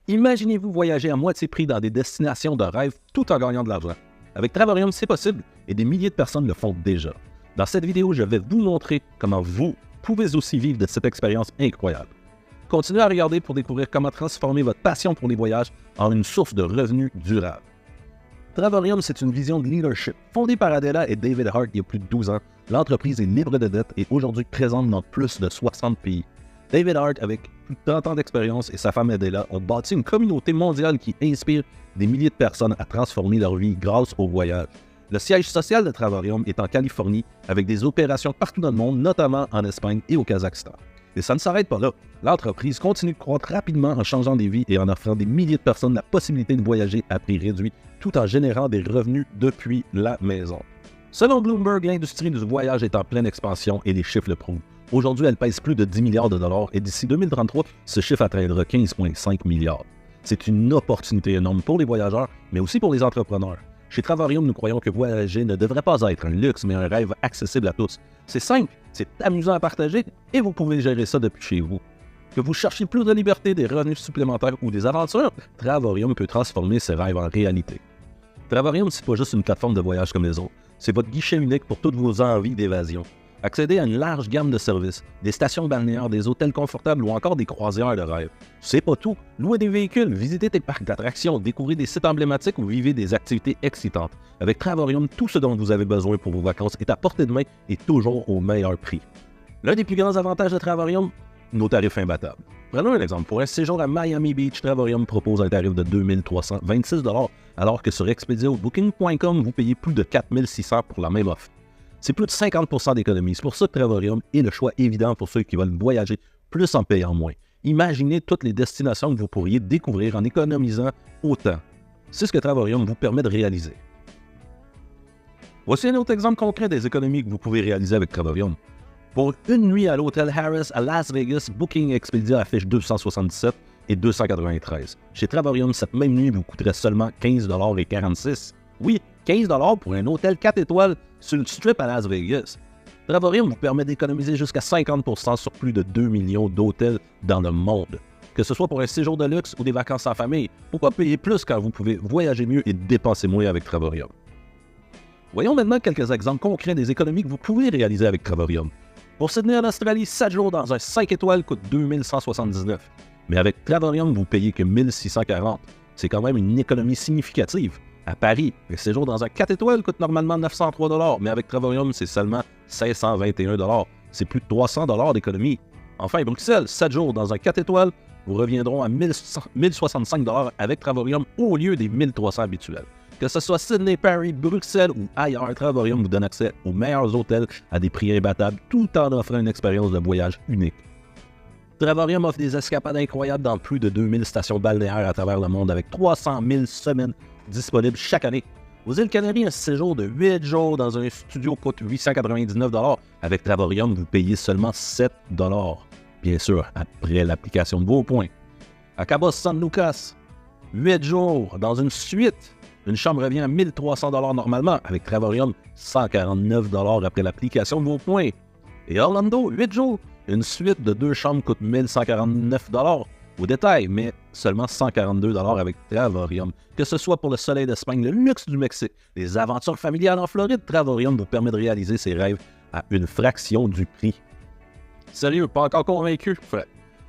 Imaginez-vous voyager à moitié prix dans des destinations de rêve tout en gagnant de l'argent. Avec Travorium, c'est possible et des milliers de personnes le font déjà. Dans cette vidéo, je vais vous montrer comment vous pouvez aussi vivre de cette expérience incroyable. Continuez à regarder pour découvrir comment transformer votre passion pour les voyages en une source de revenus durable. Travorium, c'est une vision de leadership. Fondée par Adela et David Hart il y a plus de 12 ans, l'entreprise est libre de dette et aujourd'hui présente dans plus de 60 pays. David Hart, avec plus de 30 ans d'expérience, et sa femme Adela ont bâti une communauté mondiale qui inspire des milliers de personnes à transformer leur vie grâce au voyage. Le siège social de Travorium est en Californie, avec des opérations partout dans le monde, notamment en Espagne et au Kazakhstan. Et ça ne s'arrête pas là. L'entreprise continue de croître rapidement en changeant des vies et en offrant des milliers de personnes la possibilité de voyager à prix réduit, tout en générant des revenus depuis la maison. Selon Bloomberg, l'industrie du voyage est en pleine expansion et les chiffres le prouvent. Aujourd'hui, elle pèse plus de 10 milliards de dollars et d'ici 2033, ce chiffre atteindra 15,5 milliards. C'est une opportunité énorme pour les voyageurs, mais aussi pour les entrepreneurs. Chez Travorium, nous croyons que voyager ne devrait pas être un luxe, mais un rêve accessible à tous. C'est simple, c'est amusant à partager et vous pouvez gérer ça depuis chez vous. Que vous cherchiez plus de liberté, des revenus supplémentaires ou des aventures, Travorium peut transformer ces rêves en réalité. Travorium, c'est pas juste une plateforme de voyage comme les autres, c'est votre guichet unique pour toutes vos envies d'évasion. Accédez à une large gamme de services, des stations balnéaires, des hôtels confortables ou encore des croisières de rêve. C'est pas tout. Louez des véhicules, visitez des parcs d'attractions, découvrez des sites emblématiques ou vivez des activités excitantes. Avec Travorium, tout ce dont vous avez besoin pour vos vacances est à portée de main et toujours au meilleur prix. L'un des plus grands avantages de Travorium, nos tarifs imbattables. Prenons un exemple. Pour un séjour à Miami Beach, Travorium propose un tarif de 2 326 $, alors que sur Expedia ou Booking.com, vous payez plus de 4 600 $ pour la même offre. C'est plus de 50% d'économie. C'est pour ça que Travorium est le choix évident pour ceux qui veulent voyager plus en payant moins. Imaginez toutes les destinations que vous pourriez découvrir en économisant autant. C'est ce que Travorium vous permet de réaliser. Voici un autre exemple concret des économies que vous pouvez réaliser avec Travorium. Pour une nuit à l'hôtel Harrah's à Las Vegas, Booking Expedia affiche 277 et 293. Chez Travorium, cette même nuit vous coûterait seulement 15,46 $. Oui, 15 $ pour un hôtel 4 étoiles sur le strip à Las Vegas. Travorium vous permet d'économiser jusqu'à 50% sur plus de 2 millions d'hôtels dans le monde. Que ce soit pour un séjour de luxe ou des vacances en famille, pourquoi payer plus quand vous pouvez voyager mieux et dépenser moins avec Travorium? Voyons maintenant quelques exemples concrets des économies que vous pouvez réaliser avec Travorium. Pour Sydney en Australie, 7 jours dans un 5 étoiles coûte 2179. Mais avec Travorium, vous payez que 1640. C'est quand même une économie significative. À Paris, le séjour dans un 4 étoiles coûte normalement 903 $, mais avec Travorium, c'est seulement 521 $. C'est plus de 300 $ d'économie. Enfin, Bruxelles, 7 jours dans un 4 étoiles, vous reviendront à 1065 $ avec Travorium au lieu des 1300 habituels. Que ce soit Sydney, Paris, Bruxelles ou ailleurs, Travorium vous donne accès aux meilleurs hôtels à des prix imbattables tout en offrant une expérience de voyage unique. Travorium offre des escapades incroyables dans plus de 2000 stations balnéaires à travers le monde avec 300 000 semaines disponibles chaque année. Aux îles Canaries, un séjour de 8 jours dans un studio coûte 899 $. Avec Travorium, vous payez seulement 7 $. Bien sûr, après l'application de vos points. À Cabos San Lucas, 8 jours dans une suite. Une chambre revient à 1300 $ normalement. Avec Travorium, 149 $ après l'application de vos points. Et Orlando, 8 jours. Une suite de 2 chambres coûte 1149 $ au détail, mais seulement 142 $ avec Travorium. Que ce soit pour le soleil d'Espagne, le luxe du Mexique, les aventures familiales en Floride, Travorium vous permet de réaliser ses rêves à une fraction du prix. Sérieux, pas encore convaincu?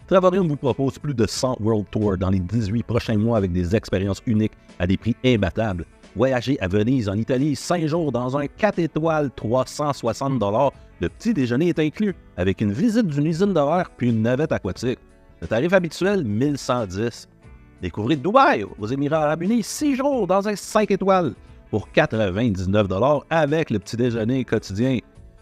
Travorium vous propose plus de 100 World Tours dans les 18 prochains mois avec des expériences uniques à des prix imbattables. Voyager à Venise, en Italie, 5 jours dans un 4 étoiles, 360 $. Le petit déjeuner est inclus, avec une visite d'une usine de verre puis une navette aquatique. Le tarif habituel, 1110. Découvrez Dubaï, aux Émirats Arabes Unis, 6 jours dans un 5 étoiles pour 99 $ avec le petit déjeuner quotidien.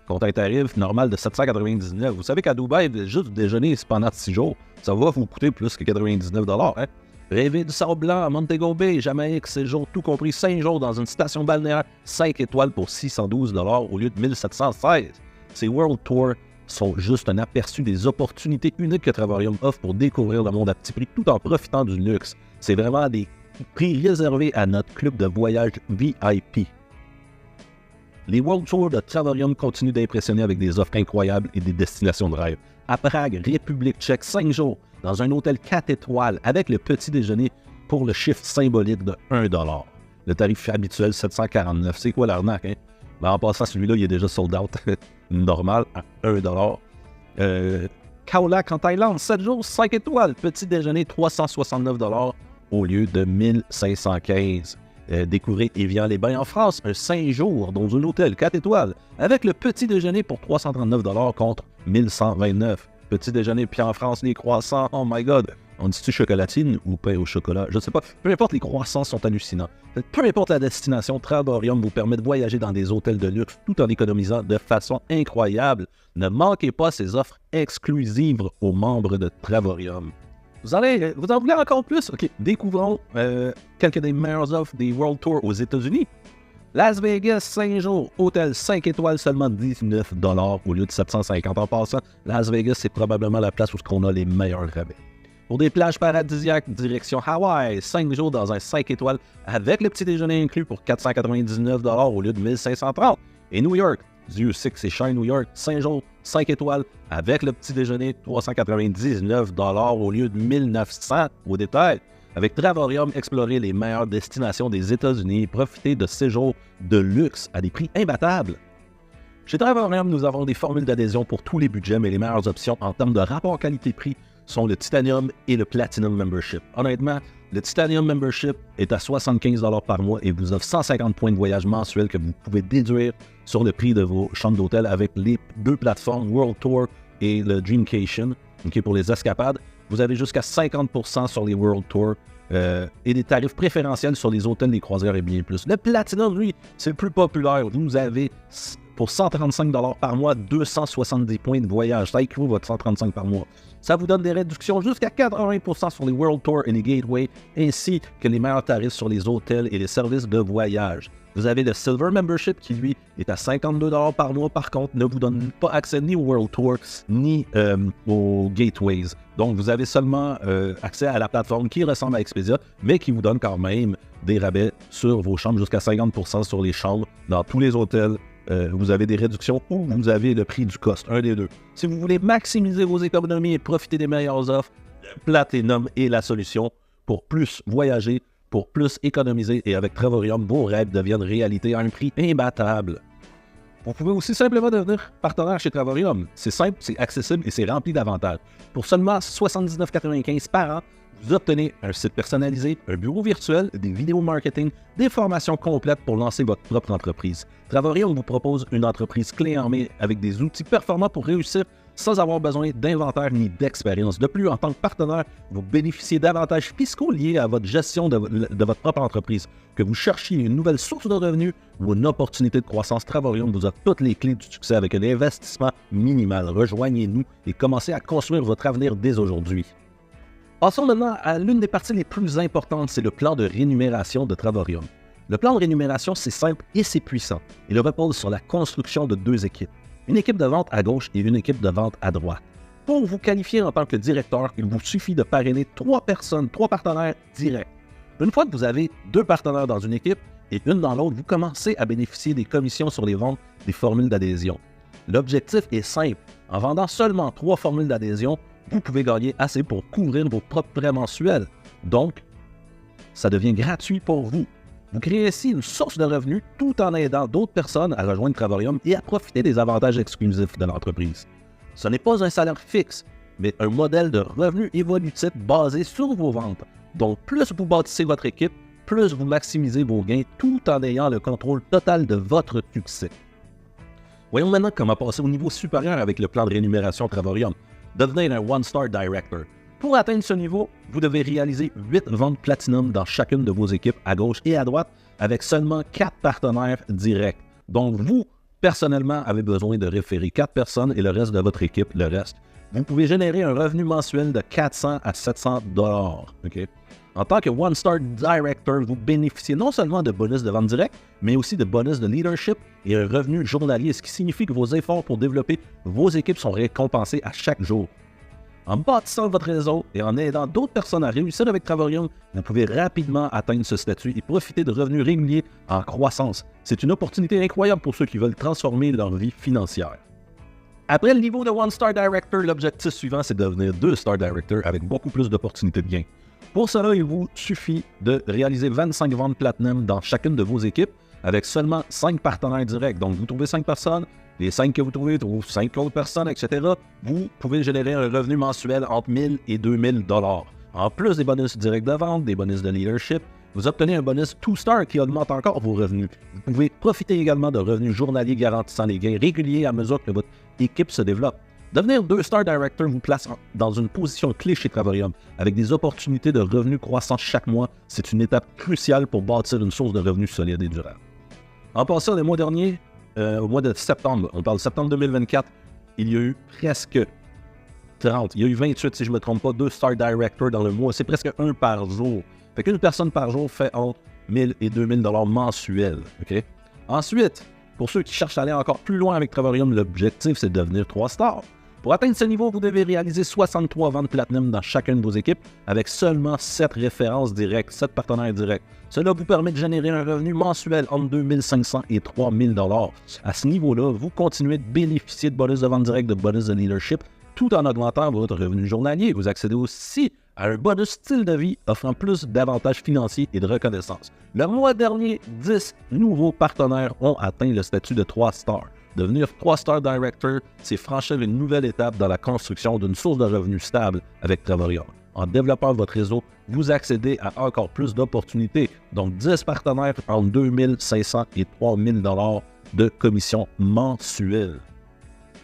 Contre un tarif normal de 799. Vous savez qu'à Dubaï, juste déjeuner pendant 6 jours, ça va vous coûter plus que 99 $. Hein? Rêvez du sable blanc à Montego Bay, Jamaïque, séjour tout compris 5 jours dans une station balnéaire 5 étoiles pour 612 $ au lieu de 1716. Ces World Tours sont juste un aperçu des opportunités uniques que Travorium offre pour découvrir le monde à petit prix tout en profitant du luxe. C'est vraiment des prix réservés à notre club de voyage VIP. Les World Tours de Travorium continuent d'impressionner avec des offres incroyables et des destinations de rêve. À Prague, République tchèque, 5 jours, dans un hôtel 4 étoiles avec le petit déjeuner pour le chiffre symbolique de 1 $. Le tarif habituel, 749. C'est quoi l'arnaque, hein? Ben, en passant, celui-là, il est déjà sold out. Normal, à 1 $. Khao Lak en Thaïlande, 7 jours, 5 étoiles. Petit déjeuner, 369 $ au lieu de 1515. Découvrez Évian-les-Bains en France, un 5 jours dans un hôtel 4 étoiles avec le petit déjeuner pour 339 $ contre 1129. Petit déjeuner, puis en France, les croissants, oh my god! On dit-tu chocolatine ou pain au chocolat? Je ne sais pas. Peu importe, les croissants sont hallucinants. Peu importe la destination, Travorium vous permet de voyager dans des hôtels de luxe tout en économisant de façon incroyable. Ne manquez pas ces offres exclusives aux membres de Travorium. Vous en voulez encore plus? OK, découvrons quelques des meilleures offres des World Tour aux États-Unis. Las Vegas, 5 jours, hôtel 5 étoiles, seulement 19 $ au lieu de 750. En passant, Las Vegas, c'est probablement la place où on a les meilleurs rabais. Pour des plages paradisiaques, direction Hawaï, 5 jours dans un 5 étoiles avec le petit déjeuner inclus pour 499 $ au lieu de 1530. Et New York, Dieu sait que c'est cher New York, 5 jours, 5 étoiles avec le petit déjeuner, 399 $ au lieu de 1900 au détail. Avec Travorium, explorez les meilleures destinations des États-Unis et profitez de séjours de luxe à des prix imbattables. Chez Travorium, nous avons des formules d'adhésion pour tous les budgets, mais les meilleures options en termes de rapport qualité-prix sont le Titanium et le Platinum Membership. Honnêtement, le Titanium Membership est à 75 $ par mois et vous offre 150 points de voyage mensuels que vous pouvez déduire sur le prix de vos chambres d'hôtel avec les 2 plateformes World Tour et le Dreamcation. Okay, pour les escapades, vous avez jusqu'à 50% sur les World Tour et des tarifs préférentiels sur les hôtels, les croisières et bien plus. Le Platinum, lui, c'est le plus populaire. Vous avez pour 135 $ par mois, 270 points de voyage. Ça équivaut votre 135 par mois. Ça vous donne des réductions jusqu'à 80% sur les World Tour et les Gateway, ainsi que les meilleurs tarifs sur les hôtels et les services de voyage. Vous avez le Silver Membership qui, lui, est à 52 $ par mois. Par contre, ne vous donne pas accès ni au World Tour ni aux Gateways. Donc, vous avez seulement accès à la plateforme qui ressemble à Expedia, mais qui vous donne quand même des rabais sur vos chambres, jusqu'à 50% sur les chambres dans tous les hôtels. Vous avez des réductions ou vous avez le prix du cost, un des deux. Si vous voulez maximiser vos économies et profiter des meilleures offres, Platinum est la solution pour plus voyager, pour plus économiser, et avec Travorium, vos rêves deviennent réalité à un prix imbattable. Vous pouvez aussi simplement devenir partenaire chez Travorium. C'est simple, c'est accessible et c'est rempli d'avantages. Pour seulement 79,95 par an, vous obtenez un site personnalisé, un bureau virtuel, des vidéos marketing, des formations complètes pour lancer votre propre entreprise. Travorium vous propose une entreprise clé en main avec des outils performants pour réussir sans avoir besoin d'inventaire ni d'expérience. De plus, en tant que partenaire, vous bénéficiez d'avantages fiscaux liés à votre gestion de votre propre entreprise. Que vous cherchiez une nouvelle source de revenus ou une opportunité de croissance, Travorium vous offre toutes les clés du succès avec un investissement minimal. Rejoignez-nous et commencez à construire votre avenir dès aujourd'hui. Passons maintenant à l'une des parties les plus importantes, c'est le plan de rémunération de Travorium. Le plan de rémunération, c'est simple et c'est puissant. Il repose sur la construction de 2 équipes. Une équipe de vente à gauche et une équipe de vente à droite. Pour vous qualifier en tant que directeur, il vous suffit de parrainer 3 personnes, 3 partenaires directs. Une fois que vous avez 2 partenaires dans une équipe et une dans l'autre, vous commencez à bénéficier des commissions sur les ventes des formules d'adhésion. L'objectif est simple. En vendant seulement 3 formules d'adhésion, vous pouvez gagner assez pour couvrir vos propres frais mensuels. Donc, ça devient gratuit pour vous. Vous créez ainsi une source de revenus tout en aidant d'autres personnes à rejoindre Travorium et à profiter des avantages exclusifs de l'entreprise. Ce n'est pas un salaire fixe, mais un modèle de revenu évolutif basé sur vos ventes. Donc, plus vous bâtissez votre équipe, plus vous maximisez vos gains tout en ayant le contrôle total de votre succès. Voyons maintenant comment passer au niveau supérieur avec le plan de rémunération Travorium. Devenir un One-Star Director. Pour atteindre ce niveau, vous devez réaliser 8 ventes Platinum dans chacune de vos équipes à gauche et à droite avec seulement 4 partenaires directs. Donc, vous, personnellement, avez besoin de référer 4 personnes et le reste de votre équipe, le reste. Vous pouvez générer un revenu mensuel de 400 à 700 $. Okay? En tant que One-Star Director, vous bénéficiez non seulement de bonus de vente directe, mais aussi de bonus de leadership et un revenu journalier, ce qui signifie que vos efforts pour développer vos équipes sont récompensés à chaque jour. En bâtissant votre réseau et en aidant d'autres personnes à réussir avec Travorium, vous pouvez rapidement atteindre ce statut et profiter de revenus réguliers en croissance. C'est une opportunité incroyable pour ceux qui veulent transformer leur vie financière. Après le niveau de One Star Director, l'objectif suivant, c'est de devenir 2 Star Director avec beaucoup plus d'opportunités de gain. Pour cela, il vous suffit de réaliser 25 ventes Platinum dans chacune de vos équipes avec seulement 5 partenaires directs. Donc, vous trouvez 5 personnes, les 5 que vous trouvez trouvent 5 autres personnes, etc. Vous pouvez générer un revenu mensuel entre 1000 et 2000 $. En plus des bonus directs de vente, des bonus de leadership, vous obtenez un bonus 2-star qui augmente encore vos revenus. Vous pouvez profiter également de revenus journaliers garantissant des gains réguliers à mesure que votre équipe se développe. Devenir 2-star Director vous place dans une position clé chez Travarium, avec des opportunités de revenus croissants chaque mois. C'est une étape cruciale pour bâtir une source de revenus solide et durable. En passant le mois dernier, au mois de septembre, on parle de septembre 2024, il y a eu presque 30, il y a eu 28 si je ne me trompe pas, 2-star Director dans le mois. C'est presque un par jour. Fait qu'une personne par jour fait entre 1000 et 2000 $ mensuels. Okay? Ensuite, pour ceux qui cherchent à aller encore plus loin avec Travarium, l'objectif c'est de devenir 3 stars. Pour atteindre ce niveau, vous devez réaliser 63 ventes Platinum dans chacune de vos équipes avec seulement 7 références directes, 7 partenaires directs. Cela vous permet de générer un revenu mensuel entre 2500 et 3000 $. À ce niveau-là, vous continuez de bénéficier de bonus de vente directe, de bonus de leadership, tout en augmentant votre revenu journalier. Vous accédez aussi à un bonus style de vie offrant plus d'avantages financiers et de reconnaissance. Le mois dernier, 10 nouveaux partenaires ont atteint le statut de 3 stars. Devenir 3-star Director, c'est franchir une nouvelle étape dans la construction d'une source de revenus stable avec Travarium. En développant votre réseau, vous accédez à encore plus d'opportunités, donc 10 partenaires entre 2500 et 3000 $ de commissions mensuelles.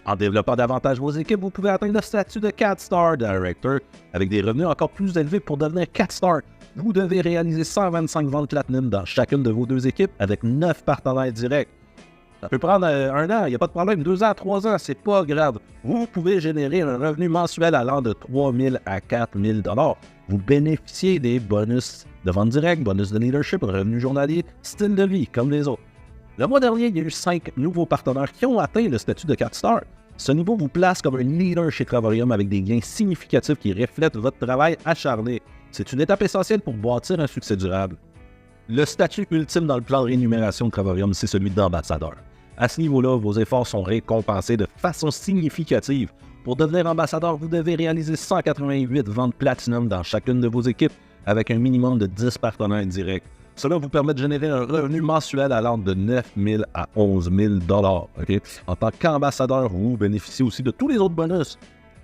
En développant davantage vos équipes, vous pouvez atteindre le statut de 4-star Director avec des revenus encore plus élevés. Pour devenir 4-star. Vous devez réaliser 125 ventes Platinum dans chacune de vos 2 équipes avec 9 partenaires directs. Ça peut prendre 1 an, il n'y a pas de problème, 2 ans, 3 ans, c'est pas grave. Vous pouvez générer un revenu mensuel allant de 3000 à 4000 $. Vous bénéficiez des bonus de vente directe, bonus de leadership, revenus journaliers, style de vie, comme les autres. Le mois dernier, il y a eu 5 nouveaux partenaires qui ont atteint le statut de 4 stars. Ce niveau vous place comme un leader chez Travarium avec des gains significatifs qui reflètent votre travail acharné. C'est une étape essentielle pour bâtir un succès durable. Le statut ultime dans le plan de rémunération de Travarium, c'est celui d'ambassadeur. À ce niveau-là, vos efforts sont récompensés de façon significative. Pour devenir ambassadeur, vous devez réaliser 188 ventes Platinum dans chacune de vos équipes avec un minimum de 10 partenaires directs. Cela vous permet de générer un revenu mensuel allant de 9 000 à 11 000 $. Okay? En tant qu'ambassadeur, vous bénéficiez aussi de tous les autres bonus.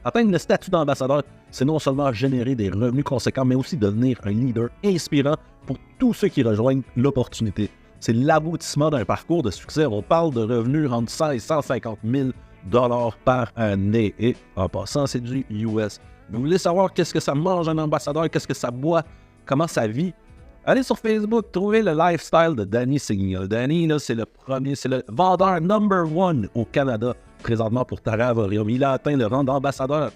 Atteindre le statut d'ambassadeur, c'est non seulement générer des revenus conséquents, mais aussi devenir un leader inspirant pour tous ceux qui rejoignent l'opportunité. C'est l'aboutissement d'un parcours de succès. On parle de revenus entre 100 et 150 000 $ par année. Et en passant, c'est du US. Vous voulez savoir qu'est-ce que ça mange un ambassadeur, qu'est-ce que ça boit, comment ça vit? Allez sur Facebook, trouvez le lifestyle de Danny Signal. Danny, là, c'est le premier, c'est le vendeur number 1 au Canada présentement pour Travarium. Il a atteint le rang d'ambassadeur.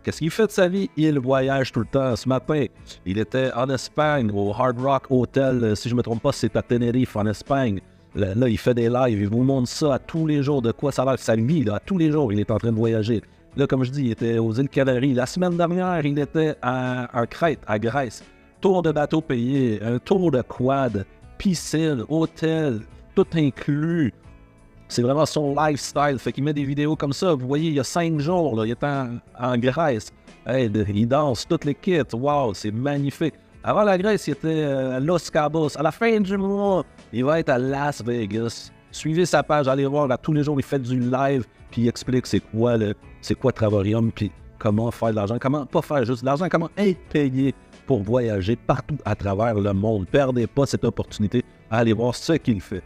Qu'est-ce qu'il fait de sa vie? Il voyage tout le temps. Ce matin, il était en Espagne, au Hard Rock Hotel. Si je ne me trompe pas, c'est à Tenerife, en Espagne. Là, il fait des lives. Il vous montre ça à tous les jours. De quoi ça a l'air sa vie, là, à tous les jours, il est en train de voyager. Là, comme je dis, il était aux îles Canaries. La semaine dernière, il était en Crète, à Grèce. Tour de bateau payé, un tour de quad, piscine, hôtel, tout inclus. C'est vraiment son lifestyle. Fait qu'il met des vidéos comme ça. Vous voyez, il y a 5 jours, là, il est en Grèce. Hey, il danse toutes les kits. Wow, c'est magnifique. Avant la Grèce, il était à Los Cabos. À la fin du mois, il va être à Las Vegas. Suivez sa page, allez voir. Là, tous les jours, il fait du live. Puis il explique c'est quoi Travarium. Puis comment faire de l'argent. Comment pas faire juste de l'argent. Comment être payé pour voyager partout à travers le monde. Perdez pas cette opportunité à aller voir ce qu'il fait.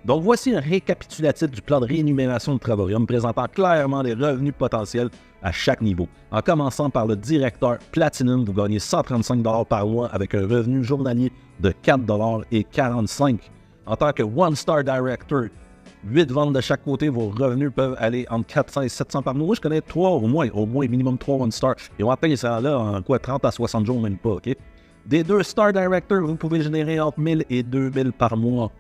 Donc, voici un récapitulatif du plan de rémunération de Travarium présentant clairement les revenus potentiels à chaque niveau. En commençant par le directeur Platinum, vous gagnez 135 $ par mois avec un revenu journalier de 4,45 $. En tant que One Star Director, 8 ventes de chaque côté, vos revenus peuvent aller entre 400 et 700 par mois. Moi, je connais 3 au moins minimum 3 One Star. Et on atteint ça là en 30 à 60 jours, même pas, OK? Des 2 Star Directors, vous pouvez générer entre 1000 et 2000 par mois.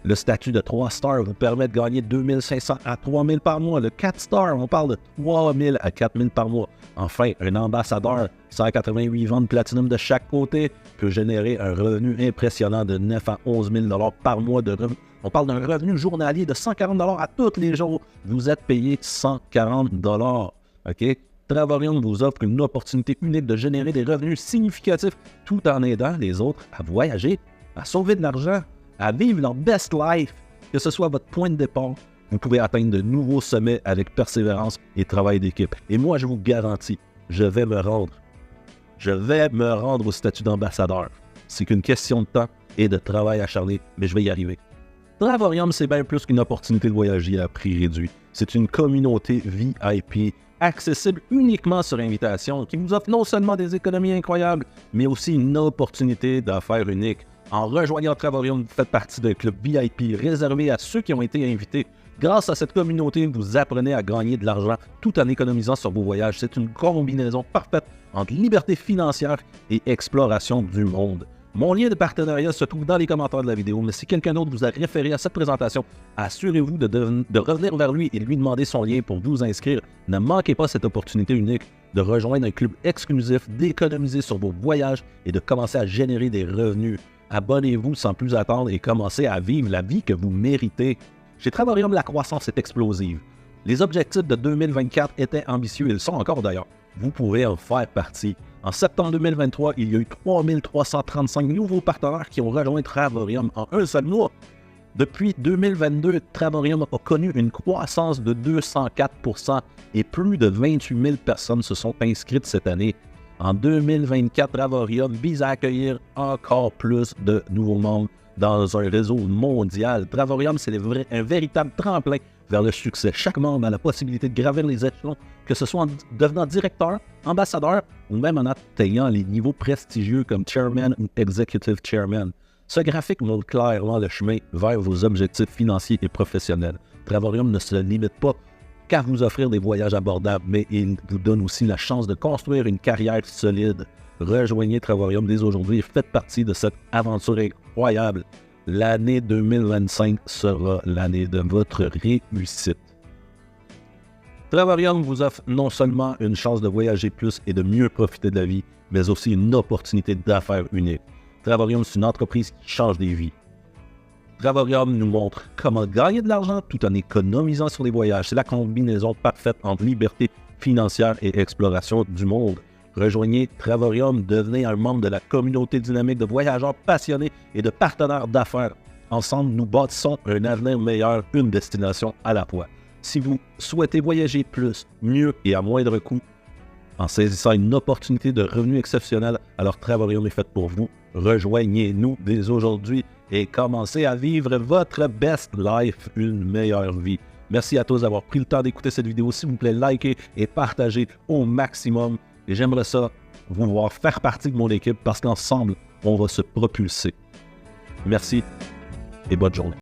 Le statut de 3 stars vous permet de gagner 2500 à 3000 par mois. Le 4 stars, on parle de 3000 à 4000 par mois. Enfin, un ambassadeur, 188 ventes platinum de chaque côté, peut générer un revenu impressionnant de 9 à 11 000 par mois de revenu. On parle d'un revenu journalier de 140 à tous les jours. Vous êtes payé 140 OK? Travarium vous offre une opportunité unique de générer des revenus significatifs tout en aidant les autres à voyager, à sauver de l'argent, à vivre leur best life. Que ce soit votre point de départ, vous pouvez atteindre de nouveaux sommets avec persévérance et travail d'équipe. Et moi, je vous garantis, je vais me rendre. Je vais me rendre au statut d'ambassadeur. C'est qu'une question de temps et de travail acharné, mais je vais y arriver. Travarium, c'est bien plus qu'une opportunité de voyager à prix réduit. C'est une communauté VIP accessible uniquement sur invitation qui vous offre non seulement des économies incroyables, mais aussi une opportunité d'affaires unique. En rejoignant Travarium, vous faites partie d'un club VIP réservé à ceux qui ont été invités. Grâce à cette communauté, vous apprenez à gagner de l'argent tout en économisant sur vos voyages. C'est une combinaison parfaite entre liberté financière et exploration du monde. Mon lien de partenariat se trouve dans les commentaires de la vidéo, mais si quelqu'un d'autre vous a référé à cette présentation, assurez-vous de revenir vers lui et lui demander son lien pour vous inscrire. Ne manquez pas cette opportunité unique de rejoindre un club exclusif, d'économiser sur vos voyages et de commencer à générer des revenus. Abonnez-vous sans plus attendre et commencez à vivre la vie que vous méritez. Chez Travarium, la croissance est explosive. Les objectifs de 2024 étaient ambitieux, ils le sont encore d'ailleurs. Vous pourrez en faire partie. En septembre 2023, il y a eu 3335 nouveaux partenaires qui ont rejoint Travarium en un seul mois. Depuis 2022, Travarium a connu une croissance de 204% et plus de 28 000 personnes se sont inscrites cette année. En 2024, Travarium vise à accueillir encore plus de nouveaux membres dans un réseau mondial. Travarium, c'est un véritable tremplin vers le succès. Chaque membre a la possibilité de gravir les échelons, que ce soit en devenant directeur, ambassadeur ou même en atteignant les niveaux prestigieux comme chairman ou executive chairman. Ce graphique montre clairement le chemin vers vos objectifs financiers et professionnels. Travarium ne se limite pas qu'à vous offrir des voyages abordables, mais il vous donne aussi la chance de construire une carrière solide. Rejoignez Travarium dès aujourd'hui et faites partie de cette aventure incroyable. L'année 2025 sera l'année de votre réussite. Travarium vous offre non seulement une chance de voyager plus et de mieux profiter de la vie, mais aussi une opportunité d'affaires unique. Travarium, c'est une entreprise qui change des vies. Travarium nous montre comment gagner de l'argent tout en économisant sur les voyages. C'est la combinaison parfaite entre liberté financière et exploration du monde. Rejoignez Travarium, devenez un membre de la communauté dynamique de voyageurs passionnés et de partenaires d'affaires. Ensemble, nous bâtissons un avenir meilleur, une destination à la fois. Si vous souhaitez voyager plus, mieux et à moindre coût, en saisissant une opportunité de revenus exceptionnels, alors Travarium est fait pour vous. Rejoignez-nous dès aujourd'hui et commencez à vivre votre best life, une meilleure vie. Merci à tous d'avoir pris le temps d'écouter cette vidéo. S'il vous plaît, likez et partagez au maximum. Et j'aimerais ça vous voir faire partie de mon équipe parce qu'ensemble, on va se propulser. Merci et bonne journée.